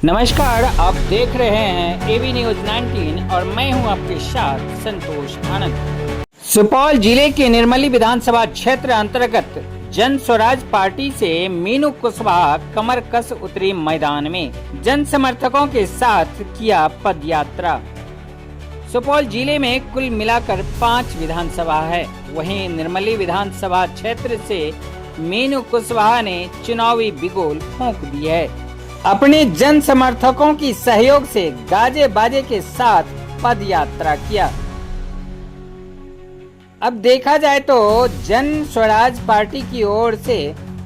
नमस्कार, आप देख रहे हैं एबी न्यूज 19 और मैं हूं आपके साथ संतोष आनंद। सुपौल जिले के निर्मली विधानसभा क्षेत्र अंतर्गत जन स्वराज पार्टी से मीनू कुशवाहा कमर कस उतरी मैदान में जन समर्थकों के साथ किया पदयात्रा। सुपौल जिले में कुल मिलाकर 5 विधानसभा है। वहीं निर्मली विधानसभा क्षेत्र से मीनू कुशवाहा ने चुनावी बिगुल फूंक दी है। अपने जन समर्थकों की सहयोग से गाजे बाजे के साथ पद यात्रा किया। अब देखा जाए तो जन स्वराज पार्टी की ओर से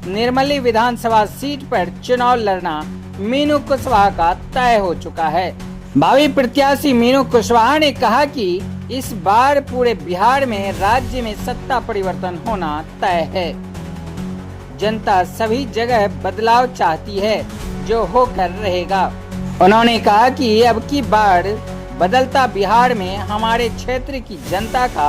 निर्मली विधानसभा सीट पर चुनाव लड़ना मीनू कुशवाहा का तय हो चुका है। भावी प्रत्याशी मीनू कुशवाहा ने कहा कि इस बार पूरे बिहार में राज्य में सत्ता परिवर्तन होना तय है। जनता सभी जगह बदलाव चाहती है जो होकर रहेगा। उन्होंने कहा कि अब की बार बदलता बिहार में हमारे क्षेत्र की जनता का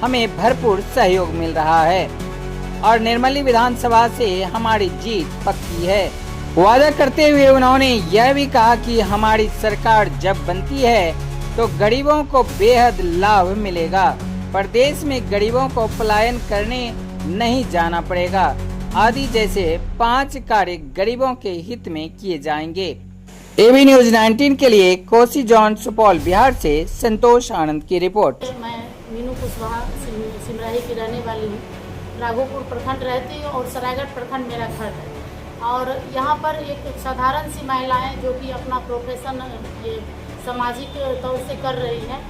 हमें भरपूर सहयोग मिल रहा है और निर्मली विधानसभा से हमारी जीत पक्की है। वादा करते हुए उन्होंने यह भी कहा कि हमारी सरकार जब बनती है तो गरीबों को बेहद लाभ मिलेगा। प्रदेश में गरीबों को पलायन करने नहीं जाना पड़ेगा आदि जैसे 5 कार्य गरीबों के हित में किए जाएंगे। एबी न्यूज 19 के लिए कोसी जॉन सुपौल बिहार से संतोष आनंद की रिपोर्ट। मैं मीनू कुशवाहा सिमराही की रहने वाली हूँ। राघोपुर प्रखंड रहती हूँ और सरायगढ़ प्रखंड मेरा घर है। और यहाँ पर एक साधारण सी महिलाएं जो कि अपना प्रोफेशन सामाजिक तौर से कर रही हैं,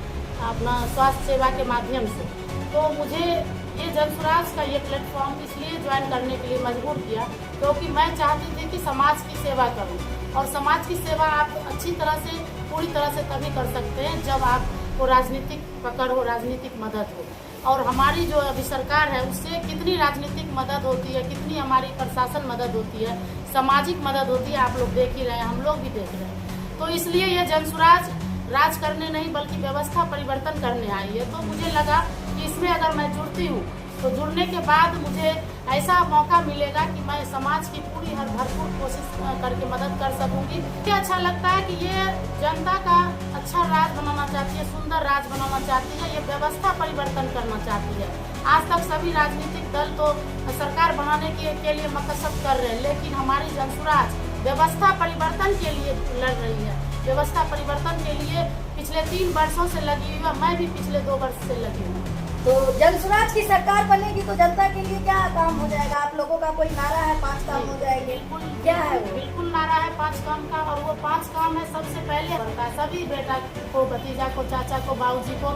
अपना स्वास्थ्य सेवा के माध्यम से, तो मुझे ये जनस्वराज का ये प्लेटफॉर्म इसलिए ज्वाइन करने के लिए मजबूर किया क्योंकि मैं चाहती थी कि समाज की सेवा करूं। और समाज की सेवा आप अच्छी तरह से, पूरी तरह से तभी कर सकते हैं जब आपको राजनीतिक पकड़ हो, राजनीतिक मदद हो। और हमारी जो अभी सरकार है उससे कितनी राजनीतिक मदद होती है, कितनी हमारी प्रशासन मदद होती है, सामाजिक मदद होती है, आप लोग देख ही रहे हैं, हम लोग भी देख रहे हैं। तो इसलिए ये जनस्वराज राज करने नहीं बल्कि व्यवस्था परिवर्तन करने आई है। तो मुझे लगा कि इसमें अगर मैं जुड़ती हूँ तो जुड़ने के बाद मुझे ऐसा मौका मिलेगा कि मैं समाज की पूरी हर भरपूर कोशिश करके मदद कर सकूंगी। मुझे अच्छा लगता है कि ये जनता का अच्छा राज बनाना चाहती है, सुंदर राज बनाना चाहती है, ये व्यवस्था परिवर्तन करना चाहती है। आज तक सभी राजनीतिक दल तो सरकार बनाने के लिए मकसद कर रहे हैं, लेकिन हमारी जनस्वराज व्यवस्था परिवर्तन के लिए लड़ रही है। व्यवस्था परिवर्तन के लिए पिछले 3 वर्षों से लगी हुई है, मैं भी पिछले 2 वर्ष से लगी हूँ। तो जनस्वराज की सरकार बनेगी तो जनता के लिए क्या काम हो जाएगा? आप लोगों का कोई नारा है 5 काम हो जाएंगे? बिल्कुल, क्या है वो? बिल्कुल नारा है 5 काम का। और वो 5 काम है, सबसे पहले बनता है सभी बेटा को, भतीजा को, चाचा को, बाबूजी को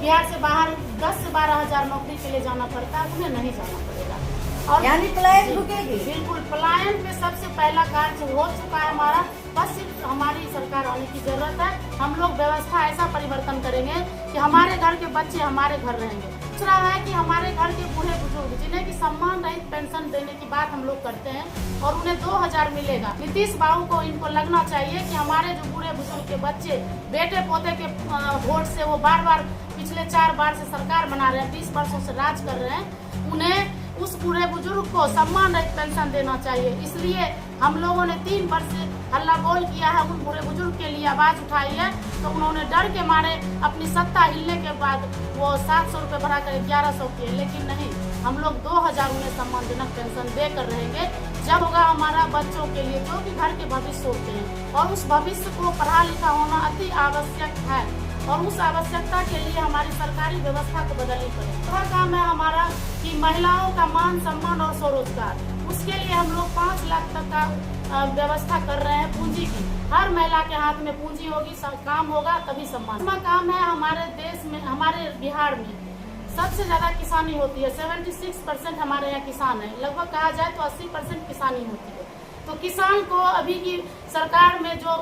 बिहार से बाहर 10 से 12 हजार नौकरी के लिए जाना पड़ता है, उन्हें नहीं जाना पड़ेगा। और यानी पलायन रुकेगी? बिल्कुल, पलायन पे सबसे पहला कार्य हो चुका है हमारा। बस सिर्फ हमारी सरकार आने की जरूरत है। हम लोग व्यवस्था ऐसा परिवर्तन करेंगे कि हमारे घर के बच्चे हमारे घर रहेंगे। दूसरा है कि हमारे घर के बूढ़े बुजुर्ग जिन्हें की सम्मान रहित पेंशन देने की बात हम लोग करते हैं और उन्हें 2000 मिलेगा। नीतीश बाबू को इनको लगना चाहिए कि हमारे जो बूढ़े बुजुर्ग के बच्चे बेटे पोते के वोट से वो बार पिछले 4 बार से सरकार बना रहे हैं, 20 वर्षों से राज कर रहे हैं, उन्हें उस बूढ़े बुजुर्ग को सम्मान रहित पेंशन देना चाहिए। इसलिए हम लोगों ने 3 वर्ष से हल्ला बोल किया है, उन बूढ़े बुजुर्ग के लिए आवाज उठाई है। तो उन्होंने डर के मारे अपनी सत्ता हिलने के बाद वो 700 रुपये बढ़ाकर 1100 किए, लेकिन नहीं, हम लोग 2000 उन्हें सम्मानजनक पेंशन देकर रहेंगे। जब होगा हमारा बच्चों के लिए जो कि घर के भविष्य होते हैं, और उस भविष्य को पढ़ा लिखा होना अति आवश्यक है, और उस आवश्यकता के लिए हमारी सरकारी व्यवस्था को बदलनी पड़ेगी। दूसरा काम है हमारा कि महिलाओं का मान सम्मान और स्वरोजगार, उसके लिए हम लोग 5 लाख तक का व्यवस्था कर रहे हैं पूंजी की। हर महिला के हाथ में पूंजी होगी, सब काम होगा तभी सम्मान। दूसरा काम है हमारे देश में, हमारे बिहार में सबसे ज्यादा किसानी होती है। 76% हमारे यहाँ किसान है, लगभग कहा जाए तो 80% किसानी होती है। तो किसान को अभी की सरकार में जो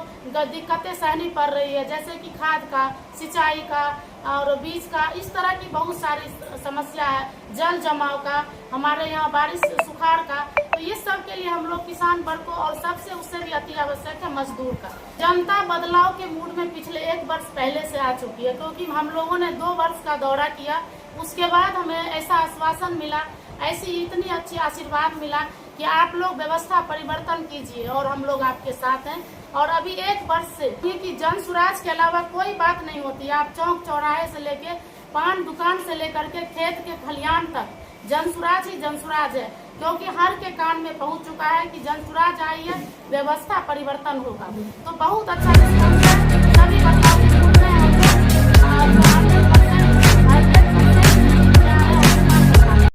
दिक्कतें सहनी पड़ रही है, जैसे कि खाद का, सिंचाई का और बीज का, इस तरह की बहुत सारी समस्या है, जल जमाव का, हमारे यहाँ बारिश सुखाड़ का, तो ये सब के लिए हम लोग किसान वर्ग को, और सबसे उससे भी अति आवश्यक है मजदूर का। जनता बदलाव के मूड में पिछले 1 वर्ष पहले से आ चुकी है, क्योंकि हम लोगों ने 2 वर्ष का दौरा किया। उसके बाद हमें ऐसा आश्वासन मिला, ऐसी इतनी अच्छी आशीर्वाद मिला कि आप लोग व्यवस्था परिवर्तन कीजिए और हम लोग आपके साथ हैं। और अभी 1 वर्ष से कि जन स्वराज के अलावा कोई बात नहीं होती है। आप चौक चौराहे से लेके पान दुकान से लेकर के खेत के खलियान तक जन स्वराज ही जन स्वराज है, क्योंकि हर के कान में पहुंच चुका है कि जन स्वराज आई है, व्यवस्था परिवर्तन होगा। तो बहुत अच्छा रिस्पॉन्स है। सभी